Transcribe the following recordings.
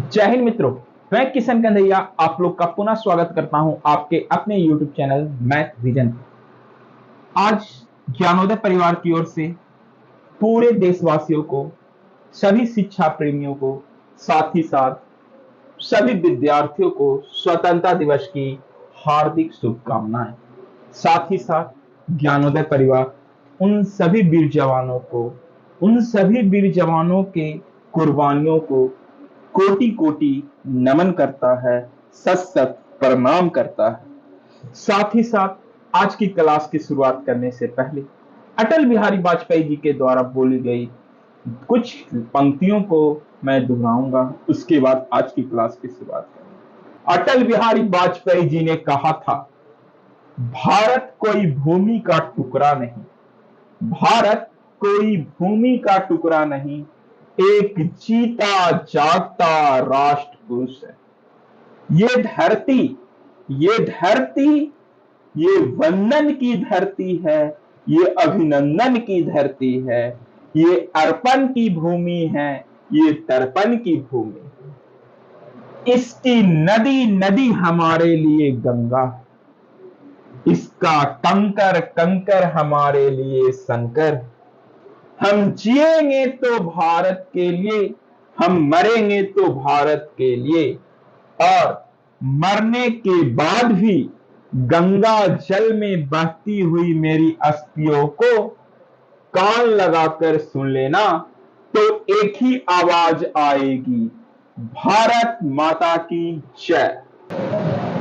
जय हिंद मित्रों, मैं किशन कंधैया आप लोग का पुनः स्वागत करता हूं आपके अपने YouTube चैनल मैथ विजन। आज ज्ञानोदय परिवार की ओर से पूरे देशवासियों को, सभी शिक्षा प्रेमियों को, साथ ही साथ सभी विद्यार्थियों को स्वतंत्रता दिवस की हार्दिक शुभकामनाएं। साथ ही साथ ज्ञानोदय परिवार उन सभी वीर जवानों को, उन सभी वीर जवानों के कुर्बानियों को कोटि कोटि नमन करता है, सत सत प्रणाम करता है। साथ ही साथ आज की क्लास की शुरुआत करने से पहले अटल बिहारी वाजपेयी जी के द्वारा बोली गई कुछ पंक्तियों को मैं दोहराऊंगा, उसके बाद आज की क्लास की शुरुआत करेंगे। अटल बिहारी वाजपेयी जी ने कहा था, भारत कोई भूमि का टुकड़ा नहीं, भारत कोई भूमि का टुकड़ा नहीं, एक जीता जागता राष्ट्र पुरुष है। ये धरती, ये धरती, ये वंदन की धरती है, ये अभिनंदन की धरती है, ये अर्पण की भूमि है, ये तर्पण की भूमि है। इसकी नदी नदी हमारे लिए गंगा, इसका कंकर कंकर हमारे लिए शंकर। हम जिएंगे तो भारत के लिए, हम मरेंगे तो भारत के लिए, और मरने के बाद भी गंगा जल में बहती हुई मेरी अस्थियों को कान लगाकर सुन लेना, तो एक ही आवाज आएगी, भारत माता की जय।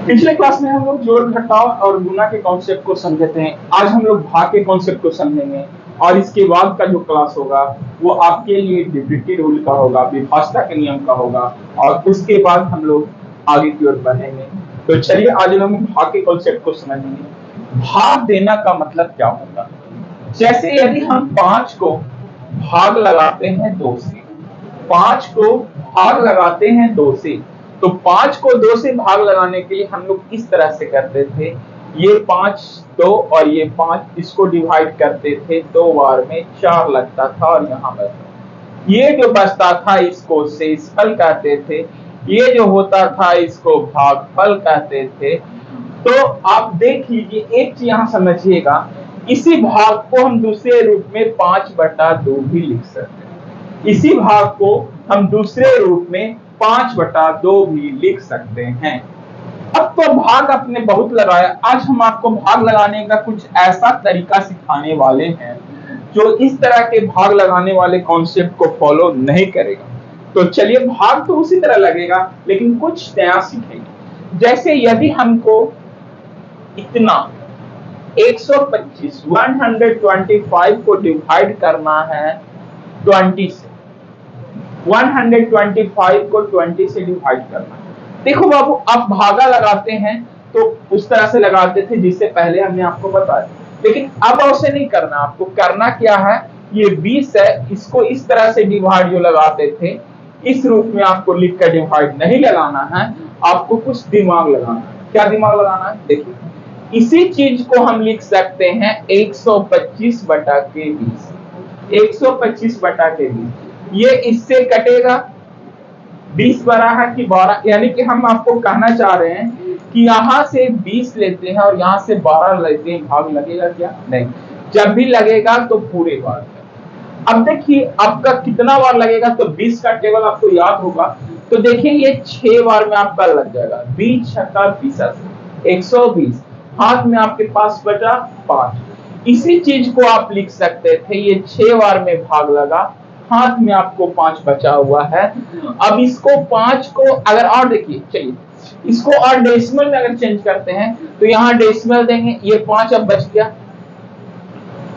पिछले क्लास में हम लोग जोड़ घटाव और गुणा के कॉन्सेप्ट को समझे थे। आज हम लोग भाग के कॉन्सेप्ट को समझेंगे और इसके बाद का जो क्लास होगा वो आपके लिए डिविडेंड रूल का होगा, विभाज्यता के नियम का होगा, और उसके बाद हम लोग आगे की ओर बढ़ेंगे। तो चलिए आज हम भाग के कॉन्सेप्ट को समझेंगे। भाग देना का मतलब क्या होगा? जैसे यदि हम 5 को भाग लगाते हैं 2 से, 5 को भाग लगाते हैं 2 से, तो 5 को 2 से भाग लगाने के लिए हम लोग किस तरह से करते थे? ये 5 2 और ये 5, इसको डिवाइड करते थे 2 बार में, 4 लगता था और यहाँ बचता। ये जो बचता था इसको शेषफल कहते थे, ये जो होता था इसको भागफल कहते थे। तो आप देख लीजिए, एक चीज यहाँ समझिएगा, इसी भाग को हम दूसरे रूप में 5/2 भी लिख सकते हैं। इसी भाग को हम दूसरे रूप में 5/2 भी लिख सकते हैं। अब तो भाग आपने बहुत लगाया, आज हम आपको भाग लगाने का कुछ ऐसा तरीका सिखाने वाले हैं जो इस तरह के भाग लगाने वाले कॉन्सेप्ट को फॉलो नहीं करेगा। तो चलिए, भाग तो उसी तरह लगेगा लेकिन कुछ नया सीखेंगे। जैसे यदि हमको इतना 125 को डिवाइड करना है 20 से, 125 को 20 से डिवाइड करना है। देखो बाबू, आप भागा लगाते हैं तो उस तरह से लगाते थे जिससे पहले हमने आपको बताया, लेकिन अब ऐसे नहीं करना। आपको करना क्या है, ये 20 है, इसको इस तरह से डिवाइड जो लगाते थे इस रूप में आपको लिख कर डिवाइड नहीं लगाना है, आपको कुछ दिमाग लगाना है। क्या दिमाग लगाना है? देखिए, इसी चीज को हम लिख सकते हैं 125/20, 125/20। ये इससे कटेगा, 20 बड़ा है कि 12, यानी कि हम आपको कहना चाह रहे हैं कि यहाँ से 20 लेते हैं और यहाँ से 12 लेते हैं, भाग लगेगा क्या? नहीं। जब भी लगेगा तो पूरे बार। अब देखिए आपका कितना बार लगेगा, तो 20 का टेबल आपको याद होगा, तो देखिए ये 6 बार में आपका लग जाएगा। 20 छक्का 20, 120, हाथ में आपके पास बचा 5। इसी चीज को आप लिख सकते थे, ये 6 बार में भाग लगा, हाथ में आपको 5 बचा हुआ है। अब इसको 5 को अगर और देखिए, चलिए इसको और डेसिमल में अगर चेंज करते हैं तो यहाँ डेसिमल देंगे, ये 5 अब बच गया।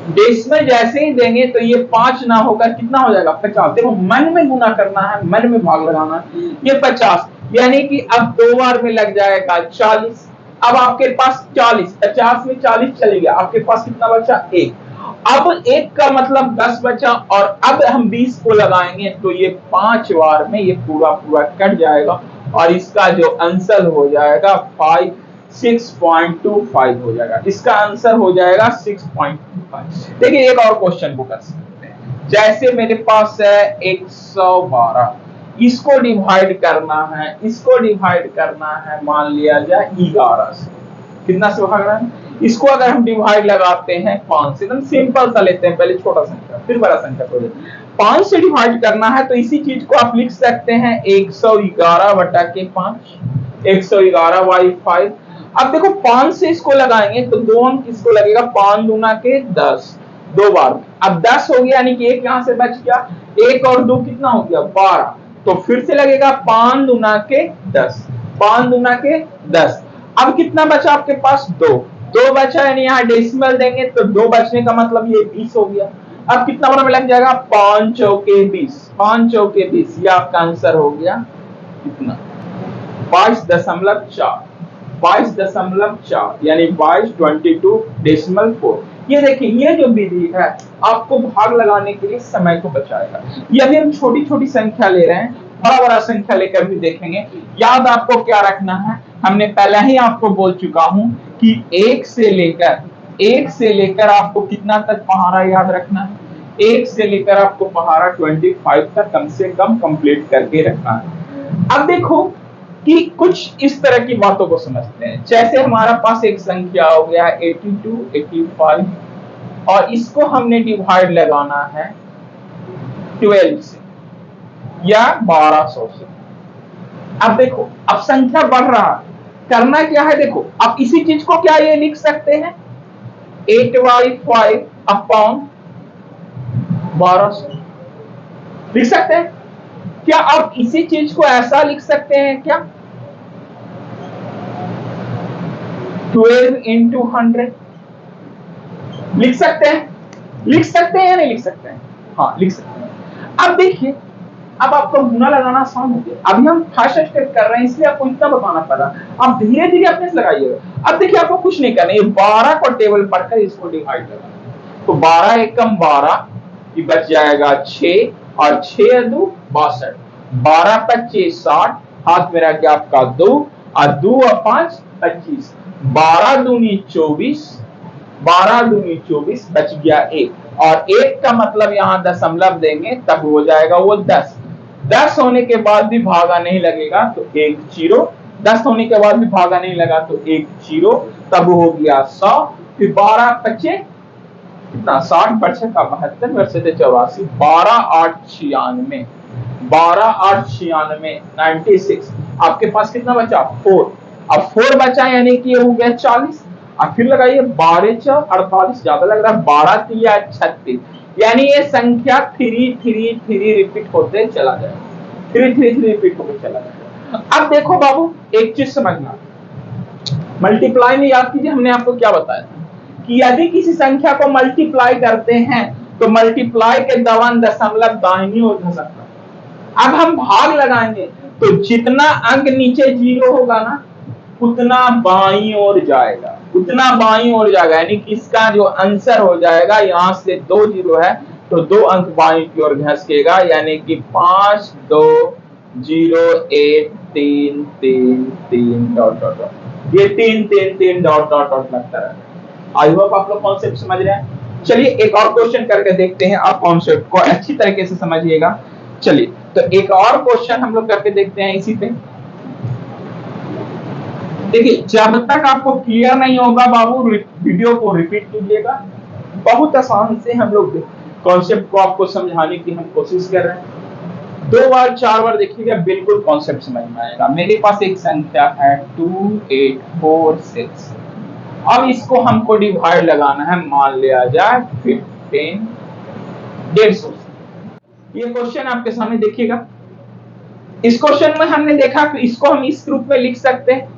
डेसिमल जैसे ही देंगे तो ये 5 ना होकर कितना हो जाएगा? 50। देखो, मन में गुना करना है, मन में भाग लगाना है। ये 50, यानी कि अब 2 बार में लग जाएगा 40। अब आपके पास 40, 50 में 40 चले गया, आपके पास कितना बचा? 1। अब 1 का मतलब 10 बचा, और अब हम 20 को लगाएंगे तो ये 5 बार में ये पूरा पूरा कट जाएगा, और इसका जो आंसर हो जाएगा 6.25 हो जाएगा। इसका आंसर हो जाएगा 6.25। देखिए एक और क्वेश्चन को कर सकते हैं। जैसे मेरे पास है 112, इसको डिवाइड करना है, इसको डिवाइड करना है, मान लिया जाए 11 से। कितना से भाग रहा है? इसको अगर हम डिवाइड लगाते हैं 5 से, एकदम सिंपल सा लेते हैं, पहले छोटा संख्या फिर बड़ा संख्या को लेते हैं। 5 से डिवाइड करना है तो इसी चीज को आप लिख सकते हैं 111 बटा के 5, 111 बाई 5। अब देखो 5 से इसको लगाएंगे तो 2 अंक इसको लगेगा, 5 दूना के 10, 2 बार। अब 10 हो गया, यानी कि 1 यहां से बच गया, 1 और 2 कितना हो गया 12। तो फिर से लगेगा 5 दूना के 10, 5 दूना के 10। अब कितना बचा आपके पास? 2 बचा, यानी यहाँ डेसिमल देंगे तो 2 बचने का मतलब ये 20 हो गया। अब कितना बड़ा लग जाएगा? 5 चौके 20, 5 चौके 20। ये आपका आंसर हो गया कितना? 22.4, 22.4 यानी 22.4। ये देखिए, ये जो विधि है आपको भाग लगाने के लिए समय को बचाएगा। ये अभी हम छोटी छोटी संख्या ले रहे हैं, बड़ा बड़ा संख्या लेकर भी देखेंगे। याद आपको क्या रखना है, हमने पहले ही आपको बोल चुका हूं कि 1 से लेकर आपको कितना तक पहाड़ा याद रखना है? 1 से लेकर आपको पहाड़ा 25 तक कम से कम कंप्लीट करके रखना है। अब देखो कि कुछ इस तरह की बातों को समझते हैं। जैसे हमारा पास एक संख्या हो गया 82, 85 और इसको हमने डिवाइड लगाना है 12 से या 1200 से। अब देखो, अब संख्या बढ़ रहा है, करना क्या है? देखो, अब इसी चीज को क्या ये लिख सकते हैं 8/5 अपॉन 1200 लिख सकते हैं क्या? आप इसी चीज को ऐसा लिख सकते हैं क्या? 12 into 100 लिख सकते हैं? लिख सकते हैं या नहीं लिख सकते हैं? हाँ, लिख सकते हैं। अब देखिए, अब आपको गुना लगाना आसान हो गया। अभी हम फर्स्ट स्टेप कर रहे हैं, इसलिए आपको इतना बताना पड़ा। आप धीरे धीरे अपने से लगाइएगा। अब देखिए, आपको कुछ नहीं करना, ये 12 को टेबल पढ़कर इसको डिवाइड करना। तो 12 एकम 12, ये बच जाएगा 6 और 6 2 62, 12 25 60, हाथ में रह गया आपका 2 और 2 और 5 25, 12 दूनी 24, 12 दूनी 24, बच गया 1 और 1 का मतलब यहाँ दशमलव देंगे तब हो जाएगा वो 10। 10 होने के बाद भी भागा नहीं लगेगा तो 1 0, 10 होने के बाद भी भागा नहीं लगा तो 1 0, तब हो गया 100। फिर 12 25 कितना? 60 बचे का 72 बचे थे 84, 12 8 96, 12 8 96 96। आपके पास कितना बचा? 4। अब 4 बचा यानी कि ये हो गया 40। अब फिर लगाइए 12 4 48, ज्यादा लग रहा है, 12 3 36, यानी ये संख्या 3 3 3 रिपीट होते चला जाएगा, 3 3 3 रिपीट होते चला जाएगा। अब देखो बाबू, एक चीज समझना, मल्टीप्लाई में याद कीजिए हमने आपको क्या बताया था कि यदि किसी संख्या को मल्टीप्लाई करते हैं तो मल्टीप्लाई के दौरान दशमलव दाहिनी ओर घसकता है। अब हम भाग लगाएंगे तो जितना अंक नीचे 0 होगा ना, उतना बाईं ओर जाएगा, उतना बाईं ओर जाएगा, यानी कि इसका जो आंसर हो जाएगा, यहां से 2 0 है तो 2 अंक बाईं की ओर घसकेगा, यानी कि 5 2 0 1 3 3 3 डॉट डॉट डॉट, ये 3 3 3 डॉट डॉट डॉट लगता है। आई होप आप लोग कॉन्सेप्ट समझ रहे हैं। चलिए एक और क्वेश्चन करके देखते हैं, आप कॉन्सेप्ट को अच्छी तरीके से समझिएगा। चलिए तो एक और क्वेश्चन हम लोग करके देखते हैं इसी पे। देखिए, जब तक आपको क्लियर नहीं होगा बाबू, वीडियो को रिपीट कीजिएगा। बहुत आसान से हम लोग कॉन्सेप्ट को आपको समझाने की हम कोशिश कर रहे हैं। 2 बार 4 बार देखिएगा, बिल्कुल कॉन्सेप्ट समझ में आएगा। मेरे पास एक संख्या है 2846। अब इसको हमको डिवाइड लगाना है, मान लिया जाए 15 150। ये क्वेश्चन आपके सामने देखिएगा। इस क्वेश्चन में हमने देखा कि इसको हम इस रूप में लिख सकते हैं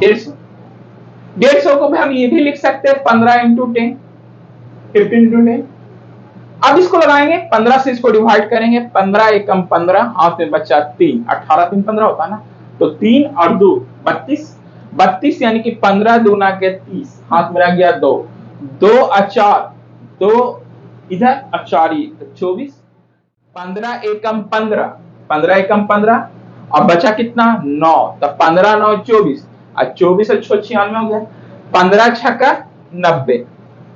150 को भी हम ये भी लिख सकते हैं 15 into 10, 15 into 10। अब इसको लगाएंगे 15 से इसको डिवाइड करेंगे, 15 एकम 15, हाथ में बचा 3, 18 3 15 होता है ना, तो 3 और 2 32, 32 यानी कि 15 दूना के 30, हाथ में रह गया 2, 2 4 2 इधर अचारी 24, 15 एकम 15, 15 एकम 15, अब बचा कितना 9, तो 15 9 24 और 24 और 96 हो गया, 15 छक्का 90,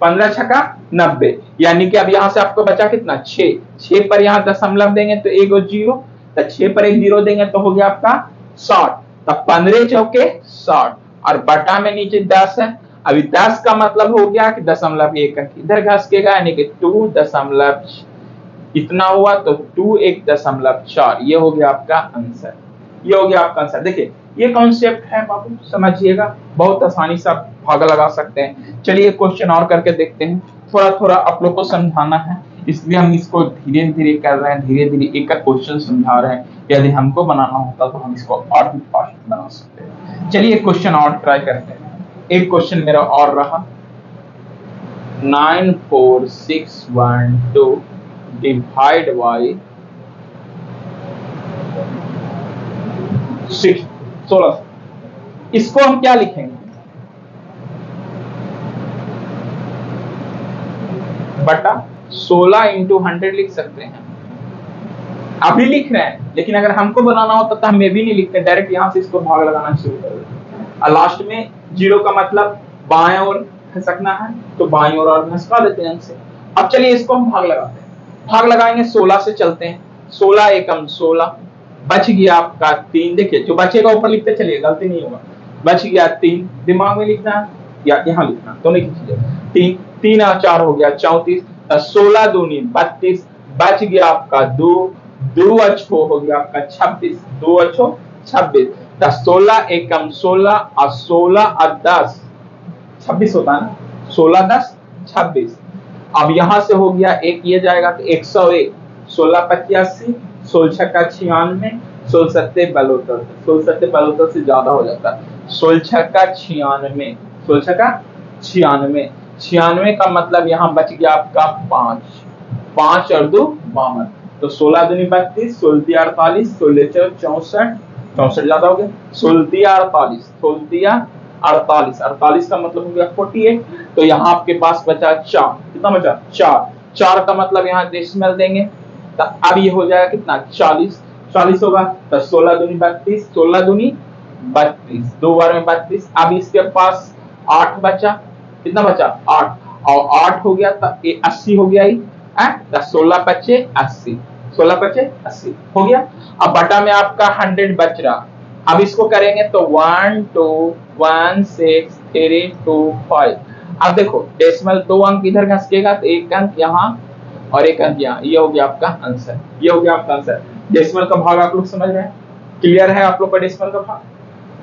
15 छक्का 90, यानी कि अब यहाँ से आपको बचा कितना 6, 6 पर यहाँ दशमलव देंगे तो एक और जीरो, तो 6 पर एक जीरो देंगे तो हो गया आपका 60, तब 15 चौके 60 और बटा में नीचे 10 है। अभी 10 का मतलब हो गया कि दशमलव एक इधर घसकेगा, यानी कि 2 दशमलव इतना हुआ तो 2 1.4, ये हो गया आपका आंसर, ये हो गया आपका आंसर। देखिए ये कॉन्सेप्ट है बाबू, समझिएगा, बहुत आसानी से आप भागा लगा सकते हैं। चलिए क्वेश्चन और करके देखते हैं, थोड़ा थोड़ा आप लोग को समझाना है, इसलिए हम इसको धीरे धीरे कर रहे हैं, धीरे धीरे एक एक क्वेश्चन समझा रहे हैं। यदि हमको बनाना होता तो हम इसको और भी फास्ट बना सकते हैं। चलिए क्वेश्चन और ट्राई करते हैं। एक क्वेश्चन मेरा और रहा, 94612 डिवाइड बाई 16, इसको हम क्या लिखेंगे, बटा 16 इंटू 100 लिख सकते हैं, अभी लिख रहे हैं, लेकिन अगर हमको बनाना होता तो हम ये भी नहीं लिखते, डायरेक्ट यहां से इसको भाग लगाना शुरू कर देते और लास्ट में जीरो का मतलब बाएं ओर खसकना है तो बाएं ओर और घसका देते हैं इनसे। अब चलिए इसको हम भाग लगाते हैं, भाग लगाएंगे 16 से चलते हैं, 16 एकम 16, बच गया आपका 3, देखिए जो बचेगा ऊपर लिखते चलिए, गलती नहीं होगा, बच गया 3, दिमाग में लिखना है या यहाँ लिखना दोनों की चीजें, 3 3 और 4 हो गया 34, 16 दूनी 32, बच गया आपका 2 2 अच्छो हो गया आपका 26, 2 अच्छो 26, 16 एकम 16 और 16 और 10 26 होता है ना, 16 10 26। अब यहां से हो गया एक ये जाएगा तो 101, 16 85, 16 छक्का 96, 16 सत्ते 72, 16 सत्ते 72 से ज्यादा हो जाता है, 16 छक्का 96, 16 छक्का 96, 96 का मतलब यहाँ बच गया आपका 5, 5 और 2 52, तो 16 दूनी 32, 16 48, 16 64, 64 ज्यादा हो गया, 16 48, 16 48, 48 का मतलब हो गया 48, तो यहाँ आपके पास बचा 4, कितना बचा 4, 4 का मतलब यहाँ डेसिमल देंगे, तो अब ये हो जाएगा कितना 40, 40 होगा, तो 16 दूनी 32, 16 दूनी 32, 2 बार में 32, अब इसके पास 8 बचा, कितना बचा 8, और 8 हो गया तो 80 हो गया, 16 पच्चे 80, 16 पच्चे 80 हो गया। अब बटा में आपका 100 बच रहा, अब इसको करेंगे तो 1 2 1 6 3 2 5, अब देखो डेसिमल 2 अंक इधर घसकेगा तो 1 अंक यहाँ और 1 अंक यहाँ, ये हो गया आपका आंसर, ये हो गया आपका आंसर। डेसिमल का भाग आप लोग समझ रहे हैं, क्लियर है आप लोग का डेसिमल का भाग।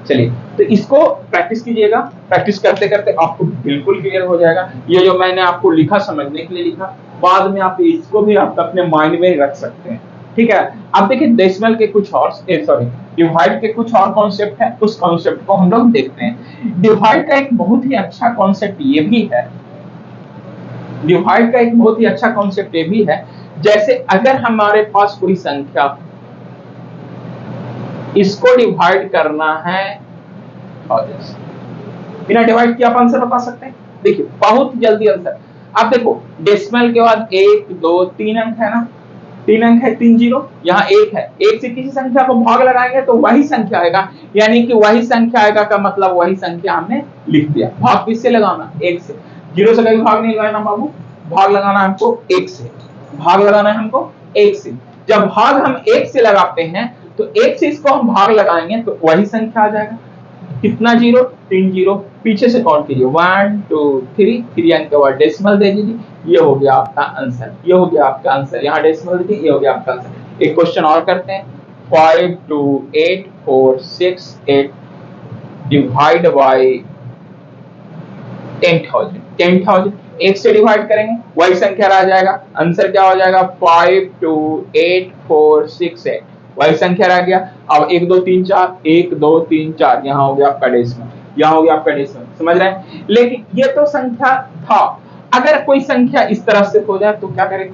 चलिए तो इसको प्रैक्टिस कीजिएगा, प्रैक्टिस करते करते आपको बिल्कुल क्लियर हो जाएगा। ये जो मैंने आपको लिखा समझने के लिए लिखा, बाद में आप इसको भी आप अपने माइंड में रख सकते हैं, ठीक है। अब देखिए डेसिमल के कुछ और डिवाइड के कुछ और कॉन्सेप्ट है, उस कॉन्सेप्ट को हम लोग देखते हैं। डिवाइड का एक बहुत ही अच्छा कॉन्सेप्ट ये भी है, डिवाइड का एक बहुत ही अच्छा कॉन्सेप्ट ये भी है, जैसे अगर हमारे पास कोई संख्या, इसको डिवाइड करना है और बिना डिवाइड किए आप आंसर बता सकते हैं। देखिए बहुत जल्दी आंसर, आप देखो डेसिमल के बाद 1 2 3 अंक है ना, 3 अंक है, 3 जीरो, यहाँ 1 है, 1 से किसी संख्या को भाग लगाएंगे तो वही संख्या आएगा, यानी कि वही संख्या आएगा का मतलब वही संख्या हमने लिख दिया। भाग किससे लगाना, 1 से, जीरो से कभी भाग नहीं लगाना बाबू, भाग लगाना है हमको 1 से, भाग लगाना है हमको 1 से। जब भाग हम 1 से लगाते हैं तो 1 से इसको हम भाग लगाएंगे तो वही संख्या आ जाएगा, कितना जीरो, 3 जीरो, पीछे से काउंट कीजिए 1 2 3, 3 अंक के बाद डेसिमल दे दीजिए, ये हो गया आपका आंसर, ये हो गया आपका आंसर, यहाँ डेसिमल दीजिए, ये हो गया आपका आंसर। एक क्वेश्चन और करते हैं, 5 2 8 4 6 8 डिवाइड बाय 10,000, 10,000 1 से डिवाइड करेंगे वही संख्या रह जाएगा, आंसर क्या हो जाएगा 5 2 8 4 6 8, वही संख्या रह गया। अब 1 2 3 4, 1 2 3 4, यहाँ हो गया आपका डेसिमल, यहाँ हो गया आपका डेसिमल, समझ रहे हैं। लेकिन ये तो संख्या था, अगर कोई संख्या इस तरह से हो जाए तो क्या करें,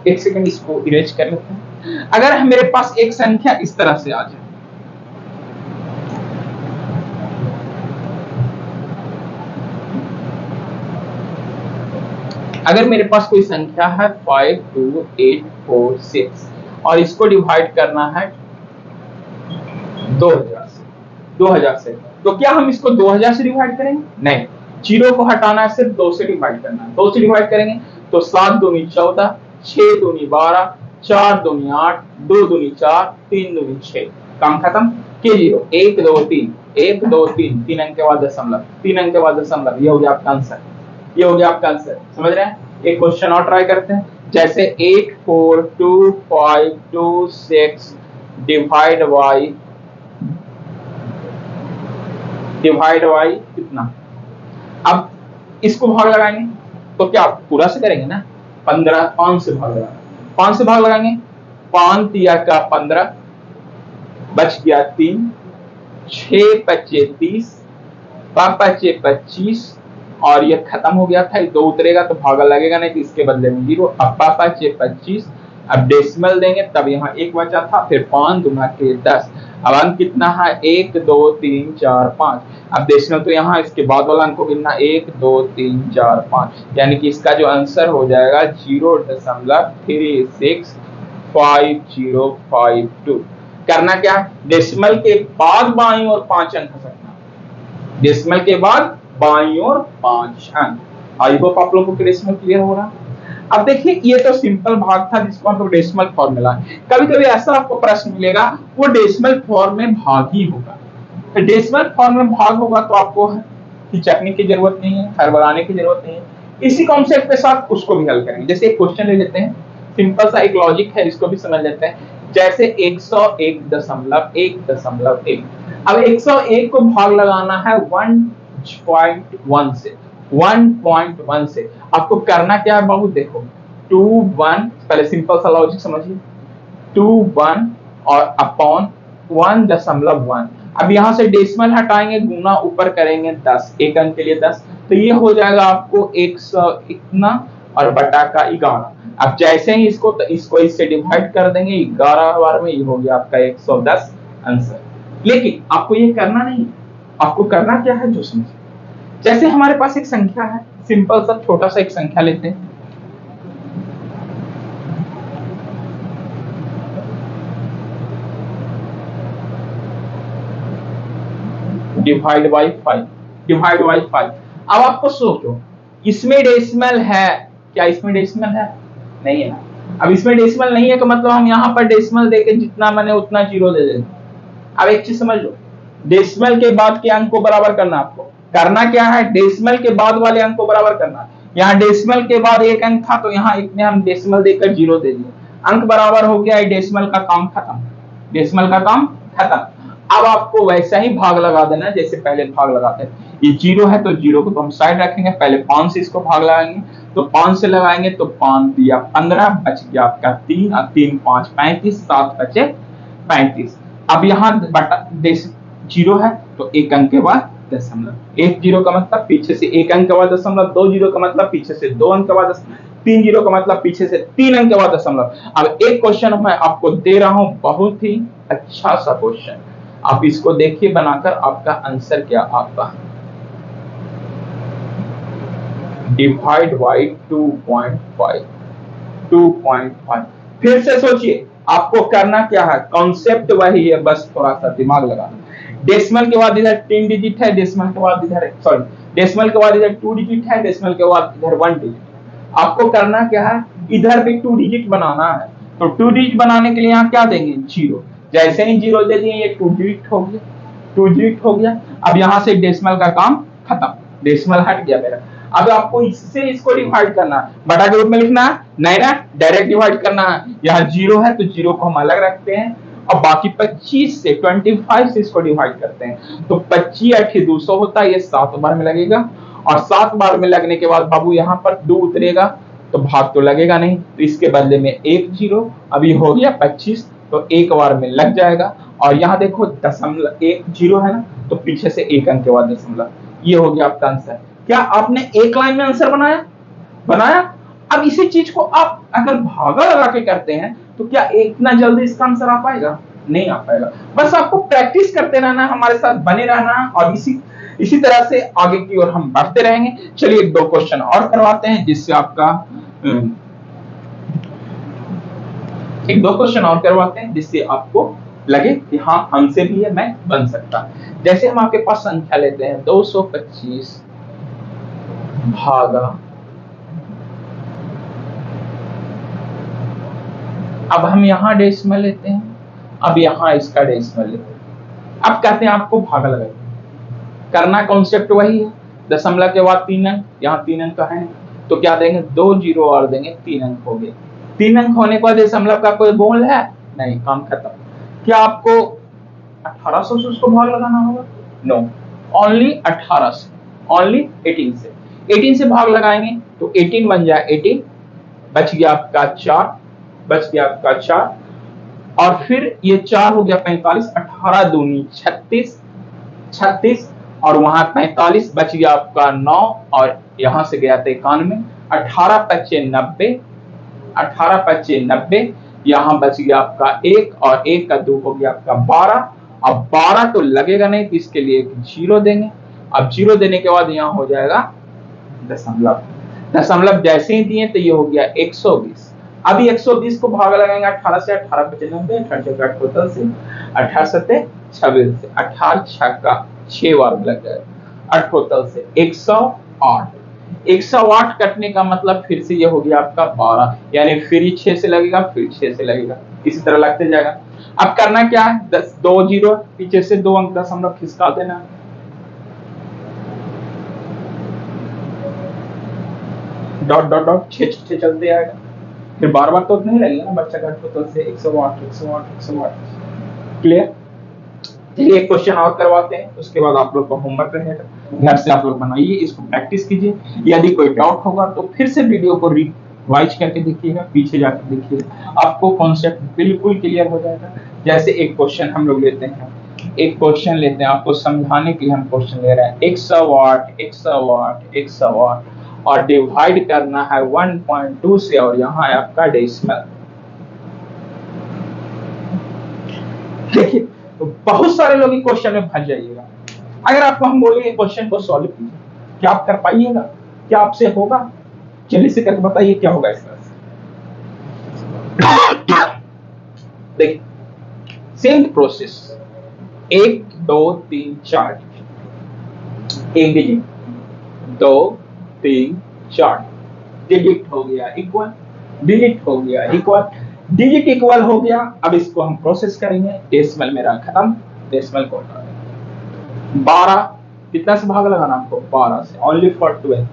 एक सेकंड इसको इरेज कर लेते हैं। अगर मेरे पास एक संख्या इस तरह से आ जाए, अगर मेरे पास कोई संख्या है 5 2 8 4 6 और इसको डिवाइड करना है 2000 से, तो क्या हम इसको 2000 से डिवाइड करेंगे, नहीं, जीरो को हटाना है, सिर्फ 2 से डिवाइड करना है। 2 से डिवाइड करेंगे तो 7 दूनी 14, 6 दूनी 12, 4 दूनी 8, 2 दूनी 4, 3 दूनी 6। काम खत्म। के जीरो 1 2 3, 1 2 3, 3 अंक के बाद दशमलव, 3 अंक के बाद दशमलव। ये हो गया आपका आंसर, ये हो गया आपका आंसर। समझ रहे हैं? एक क्वेश्चन और ट्राई करते हैं। जैसे 8 4 2 5 2 6 डिवाइड बाई कितना। अब इसको भाग लगाएंगे तो क्या पूरा से करेंगे ना, 15 5 से भाग लगाएंगे, 5 से भाग लगाएंगे, 5 दिया का 15, बच गया 3, 6 पच्चे 30, 5 पच्चे 25, और ये खत्म हो गया था। 2 उतरेगा तो भागा लगेगा नहीं, तो इसके बदले में 0। अब 5 पच्चे 25, अब डेसिमल देंगे तब यहाँ 1 बचा था, फिर 5 दूना के 10। अब अंक कितना है, 1 2 3 4 5। अब डेसिमल तो यहाँ इसके बाद वाला अंक को गिनना, 1 2 3 4 5, यानी कि इसका जो आंसर हो जाएगा 0.3052। करना क्या है, डेसिमल के बाद बाईं और 5 अंक सकना, डेसिमल के बाद बाईं ओर 5 अंक। आई होप आप लोगों को डेसिमल क्लियर हो रहा। अब देखिए ये तो सिंपल भाग था जिसको हम लोग डेसिमल फॉर्मूला। कभी कभी ऐसा आपको प्रश्न मिलेगा वो डेसिमल फॉर्म में भाग ही होगा, तो डेसिमल फॉर्म में भाग होगा तो आपको हिचकने की जरूरत नहीं है, हड़बड़ाने की जरूरत नहीं है। इसी कॉन्सेप्ट के साथ उसको भी हल करेंगे। जैसे एक क्वेश्चन ले लेते हैं, सिंपल सा एक लॉजिक है, इसको भी समझ लेते हैं। जैसे 101.1.1। अब 101 को भाग लगाना है 1.1 से, 1.1 से। आपको करना क्या है बाबू, देखो 2 1, पहले सिंपल सा लॉजिक समझिए, 2 1 और अपॉन 1.1। अब यहाँ से डेसिमल हटाएंगे, गुना ऊपर करेंगे 10, एक अंक के लिए 10, तो ये हो जाएगा आपको 100 इतना और बटा का 11। अब जैसे ही इसको इससे डिवाइड कर देंगे 11 बार में, ये हो गया आपका 110 आंसर। लेकिन आपको ये करना नहीं, आपको करना क्या है जो समझे। जैसे हमारे पास एक संख्या है, सिंपल सा छोटा सा एक संख्या लेते हैं, डिवाइड बाई 5, डिवाइड बाई 5। अब आपको सोचो इसमें डेसिमल है क्या, इसमें डेसिमल है नहीं है ना। अब इसमें डेसिमल नहीं है तो मतलब हम यहाँ पर डेसिमल देके जितना मैंने उतना जीरो दे देंगे। अब एक चीज समझ लो, डेसिमल के बाद के अंक को बराबर करना, आपको करना क्या है, डेसिमल के बाद वाले अंक को बराबर करना। यहाँ डेसिमल के बाद एक अंक था तो यहाँ एक में हम डेसिमल देकर जीरो दे दिए, अंक बराबर हो गया, डेसिमल का काम खत्म, डेसिमल का काम खत्म। अब आपको वैसा ही भाग लगा देना जैसे पहले भाग लगाते हैं। ये जीरो है तो जीरो को तो हम साइड रखेंगे, पहले 5 से इसको भाग लगाएंगे, तो 5 से लगाएंगे तो 5 दिया 15, बच गया आपका 3 और 3 5 35, 7 बचे 35। अब यहाँ बटा जीरो है तो एक अंक के बाद दशमलव, एक जीरो का मतलब पीछे से एक अंक के बाद दशमलव, 2 जीरो का मतलब पीछे से 2 अंक के बाद दशमलव, 3 जीरो का मतलब पीछे से 3 अंक के बाद दशमलव। अब एक क्वेश्चन मैं आपको दे रहा हूं, बहुत ही अच्छा सा क्वेश्चन, आप इसको देखिए बनाकर, आपका आंसर क्या आपका, डिवाइड बाई 2.5, 2.5। फिर से सोचिए आपको करना क्या है, कॉन्सेप्ट वही है, बस थोड़ा सा दिमाग लगाना। डेसिमल के बाद इधर 3 डिजिट है, डेसिमल के बाद इधर सॉरी डेसिमल के बाद इधर 2 डिजिट है, डेसिमल के बाद इधर 1 डिजिट। आपको करना क्या है, इधर भी 2 डिजिट बनाना है, तो 2 डिजिट बनाने के लिए यहाँ क्या देंगे, जीरो। जैसे ही जीरो दे दिए ये 2 डिजिट हो गया, 2 डिजिट हो गया। अब यहाँ से डेसिमल का काम खत्म, डेसिमल हट गया मेरा। अब आपको इससे इसको डिवाइड करना है, बटा के रूप में लिखना है नहीं ना, डायरेक्ट डिवाइड करना है। यहाँ जीरो है तो जीरो को हम अलग रखते हैं और बाकी 25 से 25 से इसको डिवाइड करते हैं, तो 25 8 200 होता है, ये 7 बार में लगेगा, और 7 बार में लगने के बाद बाबू यहाँ पर 2 उतरेगा तो भाग तो लगेगा नहीं, तो इसके बदले में एक जीरो। अभी हो गया 25 तो एक बार में लग जाएगा, और यहाँ देखो दशमलव एक जीरो है ना, तो पीछे से एक अंक के बाद दशमलव। ये हो गया आपका आंसर। क्या आपने एक लाइन में आंसर बनाया? अब इसी चीज को आप अगर भागा लगा के करते हैं तो क्या इतना जल्दी इसका आंसर आ पाएगा? नहीं आ पाएगा। बस आपको प्रैक्टिस करते रहना, हमारे साथ बने रहना, और इसी तरह से आगे की ओर हम बढ़ते रहेंगे। चलिए 2 क्वेश्चन और करवाते हैं जिससे आपका एक 2 क्वेश्चन और करवाते हैं जिससे आपको लगे कि हाँ हमसे भी ये मैथ बन सकता है। जैसे हम आपके पास संख्या लेते हैं 225 भागा। अब हम यहां डेसिमल लेते हैं, अब यहां इसका डेसिमल लेते हैं। अब कहते हैं आपको भागा लगाइए। करना कॉन्सेप्ट वही है, दशमलव के बाद 3 अंक, यहाँ 3 अंक का है तो क्या देंगे, 2 जीरो और देंगे, 3 अंक हो गए। 3 अंक होने के बाद दशमलव का कोई बोल है नहीं, काम खत्म। क्या आपको 1800 से उसको भाग लगाना होगा? नो, ओनली 18 से, ओनली 18 से। 18 से भाग लगाएंगे तो 18 बन जाए 18, बच गया आपका 4, बच गया आपका 4, और फिर ये 4 हो गया 45, 18 दूनी 36, 36 और वहां 45, बच गया आपका 9 और यहां से गया था 91, 18 पच्चे 90, 18 पच्चे 90, यहां बच गया आपका 1 और 1 का 2 हो गया आपका 12। अब 12 तो लगेगा नहीं तो इसके लिए एक 0 देंगे। अब 0 देने के बाद यहाँ हो जाएगा दशमलव। दशमलव जैसे ही दिए तो ये हो गया 120। अभी 120 को भाग लगाएंगे 18 से, 18 पच्चे 90, 18 टोटल से, 18 सत्ते 26 से, 18 छक्का 6 बार लग जाएगा, 8 टोटल से 108। 108 कटने का मतलब फिर से ये हो गया आपका 12, यानी फिर 6 से लगेगा, फिर 6 से लगेगा, इसी तरह लगते जाएगा। अब करना क्या है, 10 2 जीरो पीछे से 2 अंक दशमलव खिसका देना, डॉट डॉट डॉट 6 6 चलते आएगा, फिर बार बार तो नहीं लगेगा ना बच्चा का टोटल से 108 108 108। क्लियर? चलिए एक क्वेश्चन और करवाते हैं, उसके बाद आप लोग का होमवर्क रहेगा, घर से आप लोग बनाइए, इसको प्रैक्टिस कीजिए। यदि कोई डाउट होगा तो फिर से वीडियो को रिवाइज करके देखिएगा, पीछे जाकर देखिएगा, आपको कॉन्सेप्ट बिल्कुल क्लियर हो जाएगा। जैसे एक क्वेश्चन हम लोग लेते हैं, एक क्वेश्चन लेते हैं, आपको समझाने के लिए हम क्वेश्चन ले रहे हैं। 108 108 108 और डिवाइड करना है 1.2 से, और यहाँ है आपका डेसिमल। देखिए तो बहुत सारे लोग इस क्वेश्चन में फंस जाइएगा। अगर आपको हम बोलेंगे क्वेश्चन को सॉल्व कीजिए, क्या आप कर पाइएगा? क्या आपसे होगा? जल्दी से करके बताइए क्या होगा इस तरह से। देखिए सेम प्रोसेस, 1 2 3 4, एक डिजिट, 2 3 4, डिजिट हो गया इक्वल, डिजिट हो गया इक्वल, डिजिट इक्वल हो गया। अब इसको हम प्रोसेस करेंगे, डेसिमल मेरा खत्म, डेसिमल को 12 कितना से भाग लगाना आपको, 12 से, ओनली फॉर 12।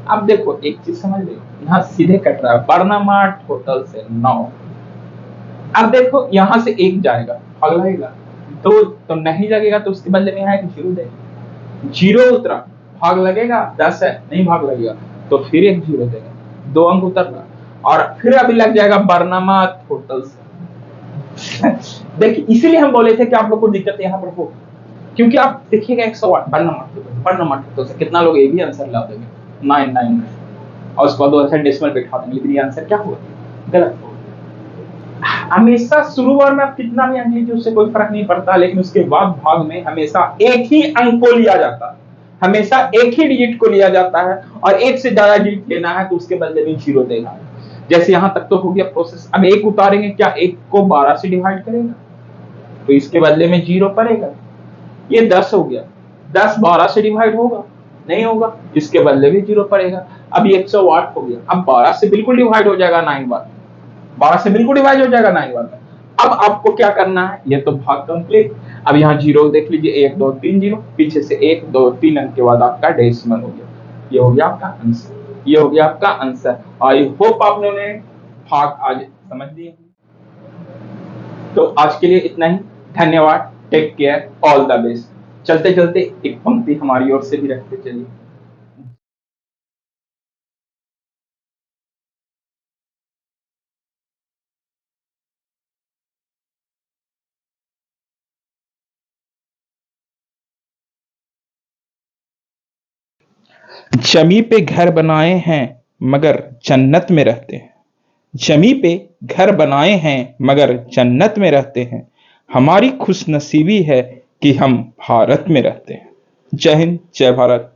अब देखो एक चीज समझ लो, यहाँ सीधे कट रहा है, वर्णमा टोटल से 9। अब देखो यहाँ से 1 जाएगा, भाग लगेगा, तो नहीं लगेगा तो उसके बदले में यहाँ एक 0 देगा, 0 उतरा, भाग लगेगा, 10 है, नहीं भाग लगेगा तो फिर एक 0 देगा, 2 अंक उतरना, और फिर अभी लग जाएगा वर्णमा टोटल से। देखिए इसीलिए हम बोले थे कि आप लोग को दिक्कत यहाँ पर हो, क्योंकि आप देखिएगा 108 वर्णमा टोटल से कितना लोग ये भी आंसर ला देंगे 99, और उसके बाद 2 डेसिमल बैठा देंगे, लेकिन ये आंसर क्या होगा, गलत होगा। हमेशा शुरुआत में आप कितना भी अंक लीजिए उससे कोई फर्क नहीं पड़ता, लेकिन उसके बाद भाग में हमेशा एक ही अंक को लिया जाता है, हमेशा एक ही डिजिट को लिया जाता है, और एक से ज्यादा डिजिट लेना है तो उसके बदले में 0 देगा। जैसे यहां तक तो हो गया प्रोसेस। अब 1 उतारेंगे, क्या 1 को 12 से डिवाइड करेगा तो इसके बदले में 0 पड़ेगा। ये 10 हो गया, 10 12 से डिवाइड होगा, नहीं होगा, इसके बदले में 0 पड़ेगा। अब ये 108 हो गया, अब 12 से बिल्कुल डिवाइड हो जाएगा 9 बार, 12 से बिल्कुल डिवाइड हो जाएगा 9 बार। अब आपको क्या करना है, ये तो भाग कंप्लीट। अब यहाँ 0 देख लीजिए, 1 2 3 0, पीछे से 1 2 3 अंक के बाद आपका डेसिमल हो गया, ये हो गया आपका आंसर, ये हो गया आपका आंसर। आई होप आप लोगों ने भाग आज समझ लिए। तो आज के लिए इतना ही, धन्यवाद, take care, all the best. चलते चलते एक पंक्ति हमारी ओर से भी रखते चलिए। जमी पे घर बनाए हैं मगर जन्नत में रहते हैं, जमी पे घर बनाए हैं मगर जन्नत में रहते हैं, हमारी खुशनसीबी है कि हम भारत में रहते हैं। जय हिंद, जय भारत।